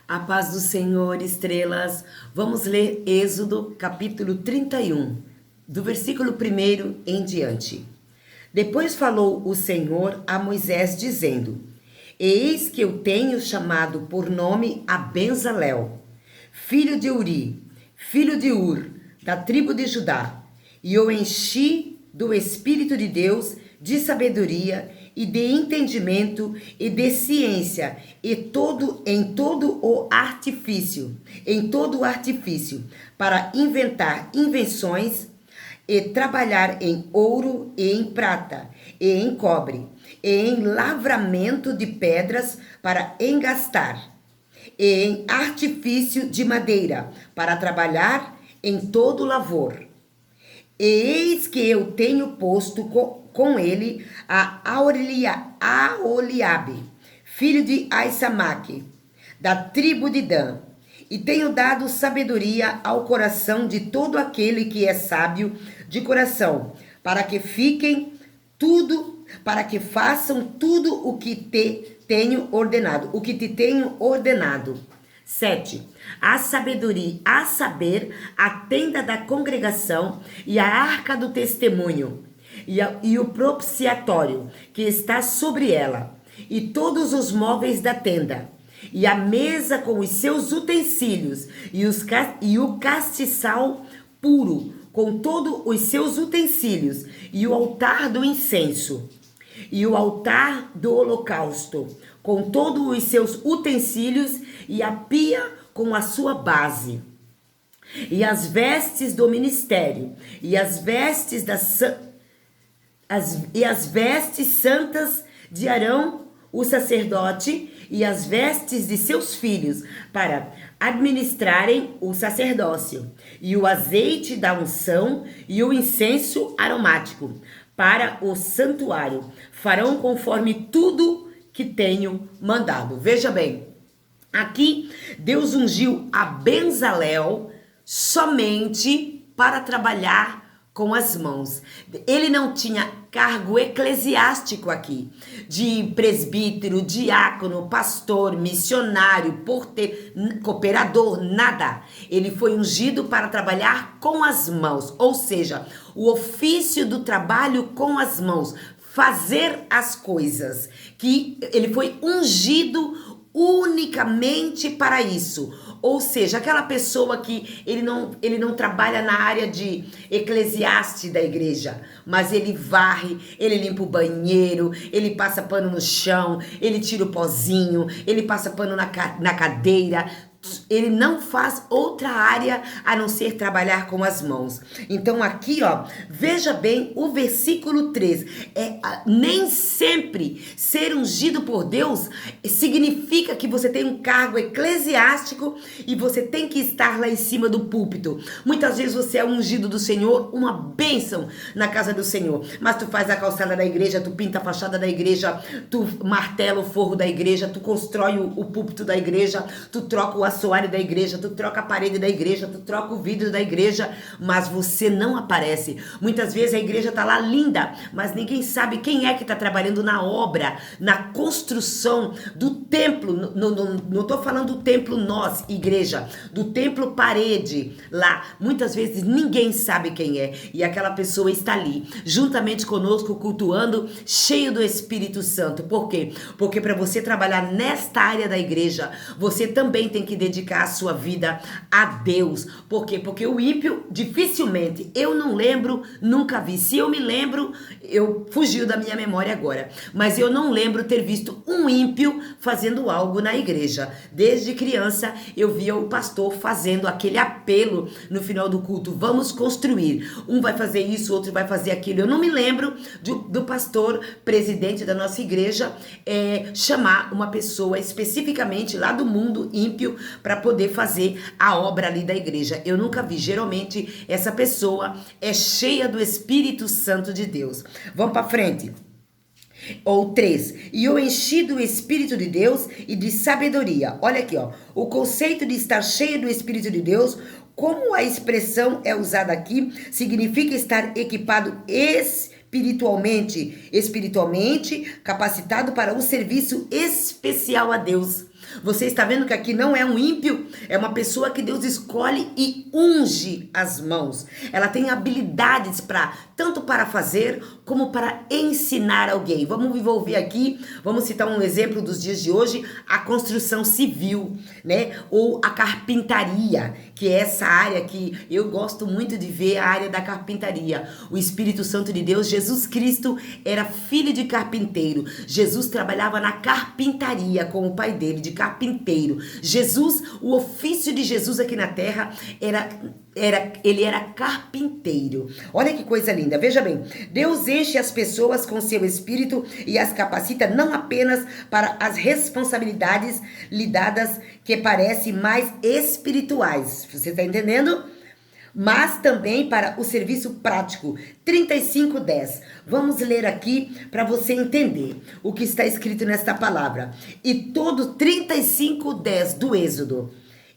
A paz do Senhor, estrelas. Vamos ler Êxodo, capítulo 31, do versículo 1 em diante. Depois falou o Senhor a Moisés, dizendo: Eis que eu tenho chamado por nome a Bezalel, filho de Uri, filho de Ur, da tribo de Judá, e o enchi do Espírito de Deus, de sabedoria e de entendimento e de ciência, e em todo o artifício, para inventar invenções e trabalhar em ouro e em prata e em cobre e em lavramento de pedras para engastar e em artifício de madeira para trabalhar em todo lavor. E eis que eu tenho posto com ele a Aholiabe, filho de Aisamaque, da tribo de Dan, e tenho dado sabedoria ao coração de todo aquele que é sábio de coração, para que façam tudo o que te tenho ordenado, 7. A sabedoria, a saber, a tenda da congregação e a arca do testemunho, e o propiciatório que está sobre ela, e todos os móveis da tenda, e a mesa com os seus utensílios, e o castiçal puro com todos os seus utensílios, e o altar do incenso, e o altar do holocausto, com todos os seus utensílios, e a pia com a sua base, e as vestes do ministério, e as vestes santas de Arão, o sacerdote, e as vestes de seus filhos, para administrarem o sacerdócio, e o azeite da unção, e o incenso aromático, para o santuário. Farão conforme tudo que tenho mandado. Veja bem, aqui Deus ungiu a Bezalel somente para trabalhar com as mãos. Ele não tinha cargo eclesiástico aqui, de presbítero, diácono, pastor, missionário, porteiro, cooperador, nada. Ele foi ungido para trabalhar com as mãos, ou seja, o ofício do trabalho com as mãos, fazer as coisas, que ele foi ungido unicamente para isso. Ou seja, aquela pessoa que ele não trabalha na área de eclesiaste da igreja, mas ele varre, ele limpa o banheiro, ele passa pano no chão, ele tira o pozinho, ele passa pano na cadeira. Ele não faz outra área a não ser trabalhar com as mãos. Então aqui, ó, veja bem o versículo 3. Nem sempre ser ungido por Deus significa que você tem um cargo eclesiástico e você tem que estar lá em cima do púlpito. Muitas vezes você é ungido do Senhor, uma bênção na casa do Senhor, mas tu faz a calçada da igreja, tu pinta a fachada da igreja, tu martela o forro da igreja, tu constrói o púlpito da igreja, tu troca o assoalho da igreja, tu troca a parede da igreja, tu troca o vidro da igreja, mas você não aparece. Muitas vezes a igreja tá lá linda, mas ninguém sabe quem é que tá trabalhando na obra, na construção do templo. Não tô falando do templo nós, igreja, do templo parede lá. Muitas vezes ninguém sabe quem é, e aquela pessoa está ali, juntamente conosco, cultuando, cheio do Espírito Santo. Por quê? Porque para você trabalhar nesta área da igreja, você também tem que dedicar a sua vida a Deus. Por quê? Porque o ímpio, dificilmente, eu não lembro, nunca vi. Se eu me lembro, fugiu da minha memória agora, mas eu não lembro ter visto um ímpio fazendo algo na igreja. Desde criança, eu via o pastor fazendo aquele apelo no final do culto: vamos construir. Um vai fazer isso, outro vai fazer aquilo. Eu não me lembro do pastor, presidente da nossa igreja, chamar uma pessoa especificamente lá do mundo ímpio para poder fazer a obra ali da igreja. Eu nunca vi. Geralmente essa pessoa é cheia do Espírito Santo de Deus. Vamos para frente. Ou 3. E o enchi do Espírito de Deus e de sabedoria. Olha aqui, ó. O conceito de estar cheio do Espírito de Deus, como a expressão é usada aqui, significa estar equipado espiritualmente capacitado para um serviço especial a Deus. Você está vendo que aqui não é um ímpio, é uma pessoa que Deus escolhe e unge as mãos. Ela tem habilidades tanto para fazer como para ensinar alguém. Vamos envolver aqui, vamos citar um exemplo dos dias de hoje, a construção civil, né? Ou a carpintaria, que é essa área que eu gosto muito de ver, a área da carpintaria. O Espírito Santo de Deus, Jesus Cristo, era filho de carpinteiro. Jesus trabalhava na carpintaria com o pai dele, de carpinteiro. Jesus, o ofício de Jesus aqui na terra ele era carpinteiro. Olha que coisa linda, veja bem, Deus enche as pessoas com seu espírito e as capacita não apenas para as responsabilidades lidadas que parecem mais espirituais, você está entendendo? Mas também para o serviço prático. 35:10. Vamos ler aqui para você entender o que está escrito nesta palavra. E todo 35:10 do Êxodo.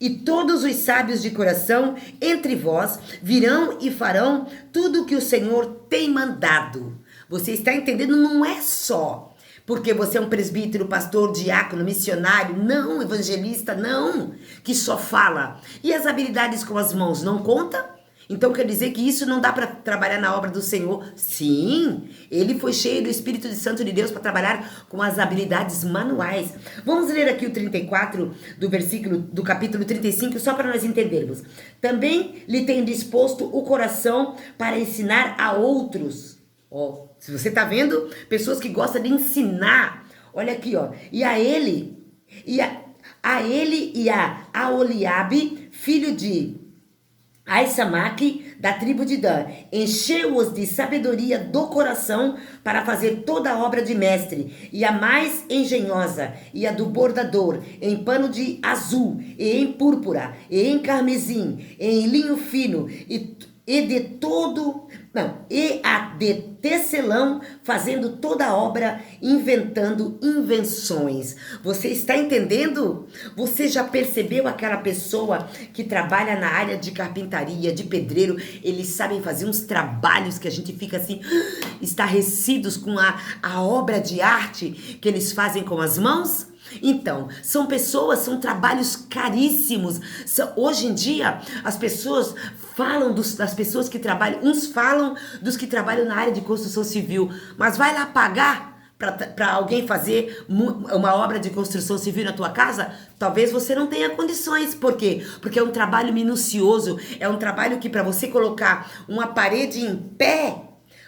E todos os sábios de coração entre vós virão e farão tudo o que o Senhor tem mandado. Você está entendendo? Não é só porque você é um presbítero, pastor, diácono, missionário, não, evangelista, não, que só fala. E as habilidades com as mãos não conta? Então quer dizer que isso não dá para trabalhar na obra do Senhor? Sim, ele foi cheio do Espírito Santo de Deus para trabalhar com as habilidades manuais. Vamos ler aqui o 34 do capítulo 35, só para nós entendermos. Também lhe tem disposto o coração para ensinar a outros. Ó, se você tá vendo, pessoas que gostam de ensinar. Olha aqui, ó. E a ele e a Aholiabe, filho de Aisamaque, da tribo de Dan, encheu-os de sabedoria do coração para fazer toda a obra de mestre, e a mais engenhosa, e a do bordador, em pano de azul, e em púrpura, e em carmesim, e em linho fino, e a de tecelão, fazendo toda a obra, inventando invenções. Você está entendendo? Você já percebeu aquela pessoa que trabalha na área de carpintaria, de pedreiro? Eles sabem fazer uns trabalhos que a gente fica assim, estarrecidos com a obra de arte que eles fazem com as mãos? Então, são trabalhos caríssimos. Hoje em dia, as pessoas falam das pessoas que trabalham, uns falam dos que trabalham na área de construção civil, mas vai lá pagar para alguém fazer uma obra de construção civil na tua casa? Talvez você não tenha condições. Por quê? Porque é um trabalho minucioso, é um trabalho que para você colocar uma parede em pé,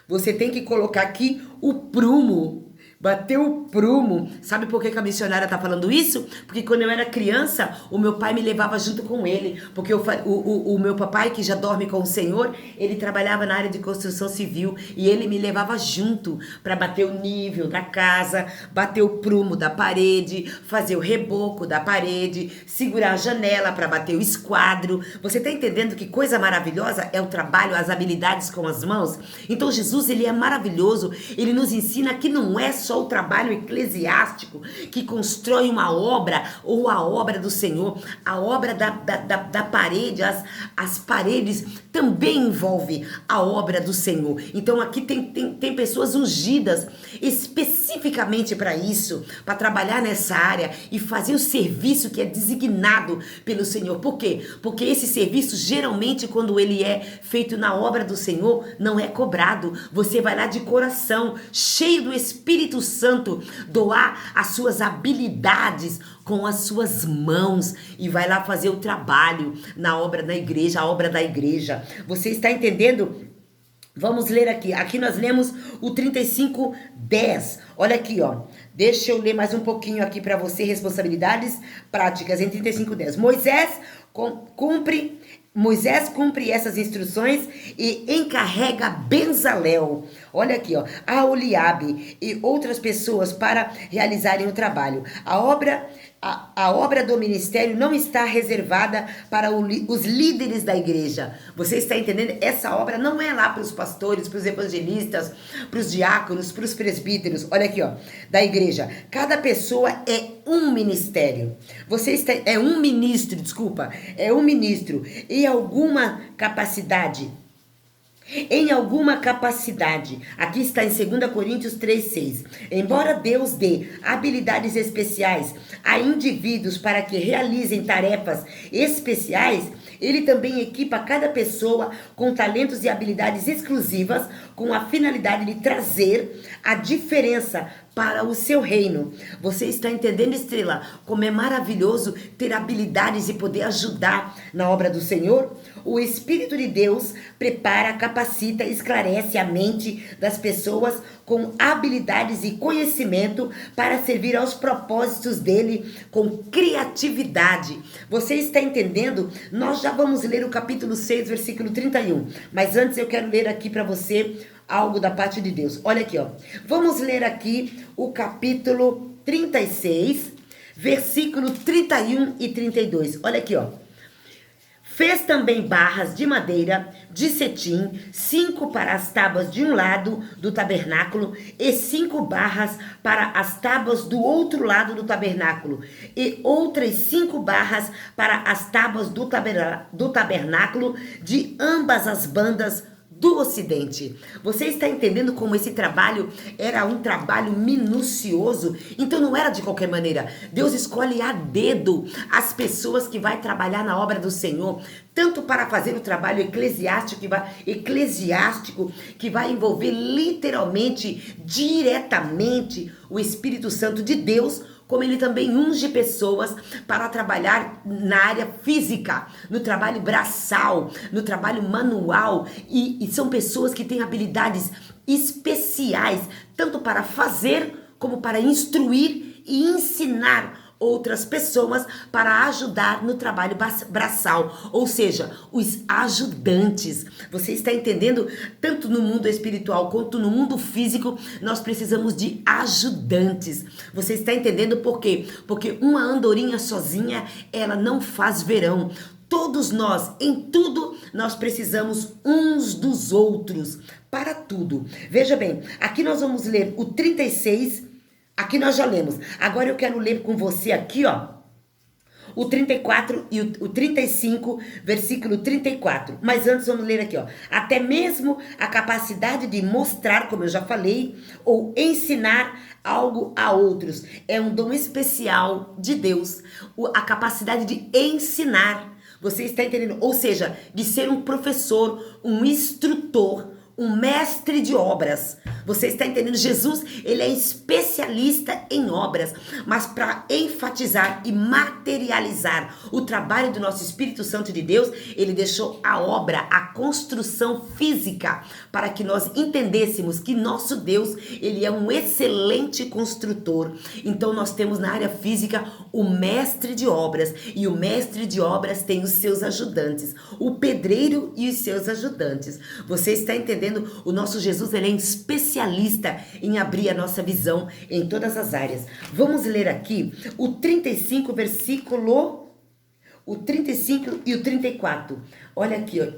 você tem que colocar aqui o prumo. Bater o prumo. Sabe por que a missionária tá falando isso? Porque quando eu era criança, o meu pai me levava junto com ele. Porque o meu papai, que já dorme com o Senhor, ele trabalhava na área de construção civil. E ele me levava junto para bater o nível da casa, bater o prumo da parede, fazer o reboco da parede, segurar a janela para bater o esquadro. Você tá entendendo que coisa maravilhosa é o trabalho, as habilidades com as mãos? Então Jesus, ele é maravilhoso. Ele nos ensina que não é só o trabalho eclesiástico que constrói uma obra ou a obra do Senhor. A obra da parede, as paredes também envolve a obra do Senhor. Então aqui tem pessoas ungidas especificamente para isso, para trabalhar nessa área e fazer o serviço que é designado pelo Senhor. Por quê? Porque esse serviço, geralmente, quando ele é feito na obra do Senhor, não é cobrado. Você vai lá de coração, cheio do Espírito Santo, doar as suas habilidades com as suas mãos e vai lá fazer o trabalho na obra da igreja, a obra da igreja. Você está entendendo? Vamos ler aqui. Aqui nós lemos o 35:10. Olha aqui, ó. Deixa eu ler mais um pouquinho aqui para você. Responsabilidades práticas em 35:10. Moisés cumpre essas instruções e encarrega Bezalel, olha aqui, ó, Aholiabe e outras pessoas para realizarem o trabalho. A obra do ministério não está reservada para os líderes da igreja. Você está entendendo? Essa obra não é lá para os pastores, para os evangelistas, para os diáconos, para os presbíteros. Olha aqui, ó, da igreja. Cada pessoa é um ministério. É um ministro, desculpa. É um ministro. E alguma capacidade em alguma capacidade. Aqui está em 2 Coríntios 3:6. Embora Deus dê habilidades especiais a indivíduos para que realizem tarefas especiais, Ele também equipa cada pessoa com talentos e habilidades exclusivas com a finalidade de trazer a diferença para o seu reino. Você está entendendo, Estrela, como é maravilhoso ter habilidades e poder ajudar na obra do Senhor? O Espírito de Deus prepara, capacita, esclarece a mente das pessoas com habilidades e conhecimento para servir aos propósitos dele com criatividade. Você está entendendo? Nós já vamos ler o capítulo 6, versículo 31. Mas antes eu quero ler aqui para você algo da parte de Deus. Olha aqui, ó. Vamos ler aqui o capítulo 36, versículo 31 e 32. Olha aqui, ó. Fez também barras de madeira de cetim, 5 para as tábuas de um lado do tabernáculo e 5 barras para as tábuas do outro lado do tabernáculo e outras 5 barras para as tábuas do tabernáculo de ambas as bandas do Ocidente. Você está entendendo como esse trabalho era um trabalho minucioso? Então não era de qualquer maneira. Deus escolhe a dedo as pessoas que vai trabalhar na obra do Senhor, tanto para fazer o trabalho eclesiástico que vai envolver literalmente, diretamente o Espírito Santo de Deus, como ele também unge pessoas para trabalhar na área física, no trabalho braçal, no trabalho manual, e são pessoas que têm habilidades especiais, tanto para fazer como para instruir e ensinar outras pessoas para ajudar no trabalho braçal, ou seja, os ajudantes. Você está entendendo? Tanto no mundo espiritual quanto no mundo físico, nós precisamos de ajudantes. Você está entendendo por quê? Porque uma andorinha sozinha, ela não faz verão. Todos nós, em tudo, nós precisamos uns dos outros, para tudo. Veja bem, aqui nós vamos ler o 36. Aqui nós já lemos. Agora eu quero ler com você aqui, ó, o 34 e o 35, versículo 34. Mas antes vamos ler aqui, ó. Até mesmo a capacidade de mostrar, como eu já falei, ou ensinar algo a outros. É um dom especial de Deus. A capacidade de ensinar. Você está entendendo? Ou seja, de ser um professor, um instrutor, um mestre de obras. Você está entendendo? Jesus, ele é especialista em obras, mas para enfatizar e materializar o trabalho do nosso Espírito Santo de Deus, ele deixou a obra, a construção física, para que nós entendêssemos que nosso Deus, ele é um excelente construtor. Então nós temos na área física o mestre de obras, e o mestre de obras tem os seus ajudantes, o pedreiro e os seus ajudantes. Você está entendendo? O nosso Jesus, ele é especialista em abrir a nossa visão em todas as áreas. Vamos ler aqui o 35, versículo... O 35 e o 34. Olha aqui, ó,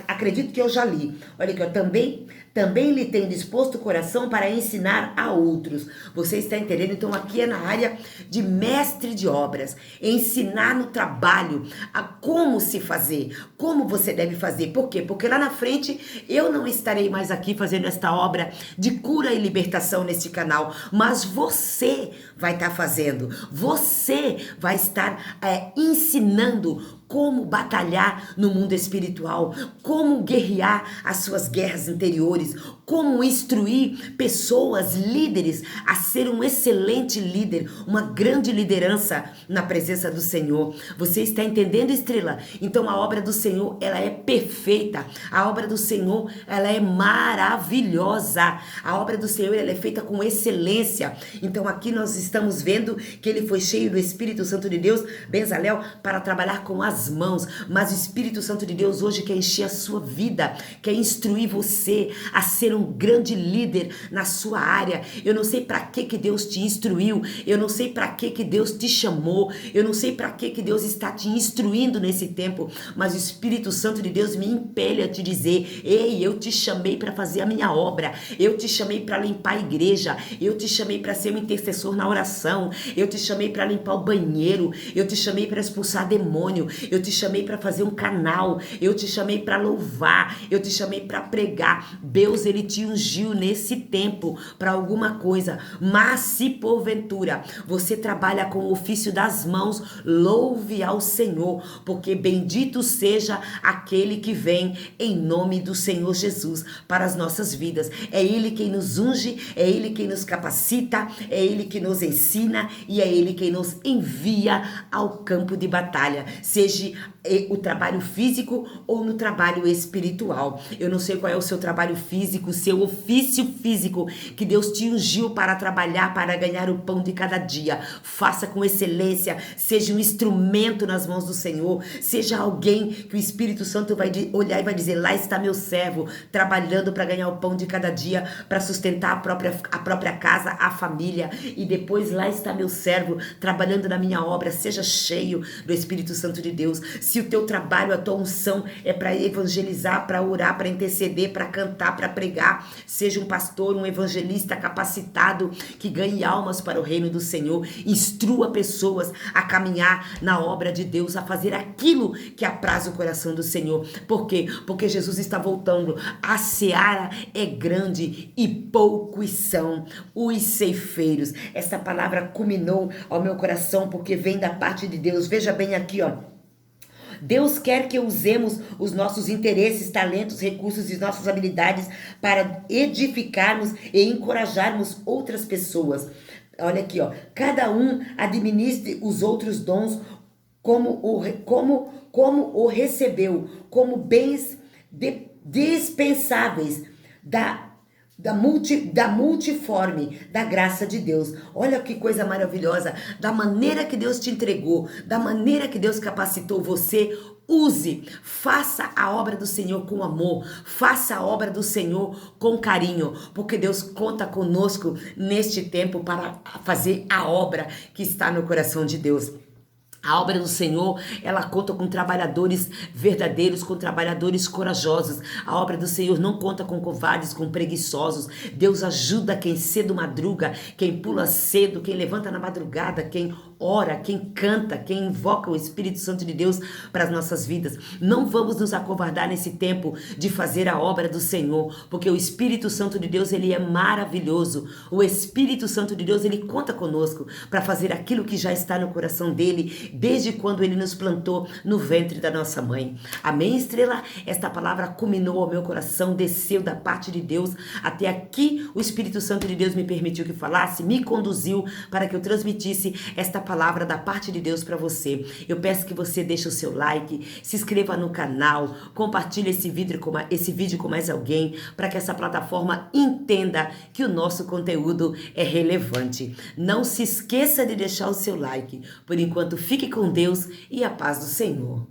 acredito que eu já li. Olha aqui, ó, também lhe tem disposto o coração para ensinar a outros. Você está entendendo? Então aqui é na área de mestre de obras. Ensinar no trabalho a como se fazer, como você deve fazer. Por quê? Porque lá na frente eu não estarei mais aqui fazendo esta obra de cura e libertação neste canal, mas você vai estar fazendo. Você vai estar ensinando como batalhar no mundo espiritual, como guerrear as suas guerras interiores, como instruir pessoas, líderes, a ser um excelente líder, uma grande liderança na presença do Senhor. Você está entendendo, Estrela? Então a obra do Senhor, ela é perfeita. A obra do Senhor, ela é maravilhosa. A obra do Senhor, ela é feita com excelência. Então aqui nós estamos vendo que ele foi cheio do Espírito Santo de Deus, Bezalel, para trabalhar com as mãos, mas o Espírito Santo de Deus hoje quer encher a sua vida, quer instruir você a ser um grande líder na sua área. Eu não sei para que Deus te instruiu, eu não sei para que Deus te chamou, eu não sei para que Deus está te instruindo nesse tempo, mas o Espírito Santo de Deus me impele a te dizer: ei, eu te chamei para fazer a minha obra, eu te chamei para limpar a igreja, eu te chamei para ser um intercessor na oração, eu te chamei para limpar o banheiro, eu te chamei para expulsar demônio, eu te chamei para fazer um canal, eu te chamei para louvar, eu te chamei para pregar. Deus, ele te ungiu nesse tempo para alguma coisa, mas se porventura você trabalha com o ofício das mãos, louve ao Senhor, porque bendito seja aquele que vem em nome do Senhor Jesus para as nossas vidas. É Ele quem nos unge, é Ele quem nos capacita, é Ele que nos ensina e é Ele quem nos envia ao campo de batalha, seja o trabalho físico ou no trabalho espiritual. Eu não sei qual é o seu trabalho físico, o seu ofício físico que Deus te ungiu para trabalhar, para ganhar o pão de cada dia. Faça com excelência, seja um instrumento nas mãos do Senhor, seja alguém que o Espírito Santo vai olhar e vai dizer: lá está meu servo, trabalhando para ganhar o pão de cada dia, para sustentar a própria casa, a família, e depois lá está meu servo, trabalhando na minha obra. Seja cheio do Espírito Santo de Deus. Se o teu trabalho, a tua unção é para evangelizar, para orar, para interceder, para cantar, para pregar, seja um pastor, um evangelista capacitado que ganhe almas para o reino do Senhor. Instrua pessoas a caminhar na obra de Deus, a fazer aquilo que apraz o coração do Senhor. Por quê? Porque Jesus está voltando. A seara é grande e poucos são os ceifeiros. Essa palavra culminou ao meu coração porque vem da parte de Deus. Veja bem aqui, ó. Deus quer que usemos os nossos interesses, talentos, recursos e nossas habilidades para edificarmos e encorajarmos outras pessoas. Olha aqui, ó. Cada um administre os outros dons como o recebeu, como bens dispensáveis da multiforme da graça de Deus. Olha que coisa maravilhosa, da maneira que Deus te entregou, da maneira que Deus capacitou você. Use, faça a obra do Senhor com amor, faça a obra do Senhor com carinho, porque Deus conta conosco neste tempo para fazer a obra que está no coração de Deus. A obra do Senhor, ela conta com trabalhadores verdadeiros, com trabalhadores corajosos. A obra do Senhor não conta com covardes, com preguiçosos. Deus ajuda quem cedo madruga, quem pula cedo, quem levanta na madrugada, quem ora, quem canta, quem invoca o Espírito Santo de Deus para as nossas vidas. Não vamos nos acovardar nesse tempo de fazer a obra do Senhor, porque o Espírito Santo de Deus, ele é maravilhoso. O Espírito Santo de Deus, ele conta conosco para fazer aquilo que já está no coração dele, desde quando ele nos plantou no ventre da nossa mãe. Amém, estrela? Esta palavra culminou ao meu coração, desceu da parte de Deus. Até aqui o Espírito Santo de Deus me permitiu que falasse, me conduziu para que eu transmitisse esta palavra da parte de Deus para você. Eu peço que você deixe o seu like, se inscreva no canal, compartilhe esse vídeo com mais alguém, para que essa plataforma entenda que o nosso conteúdo é relevante. Não se esqueça de deixar o seu like. Por enquanto, fique com Deus e a paz do Senhor.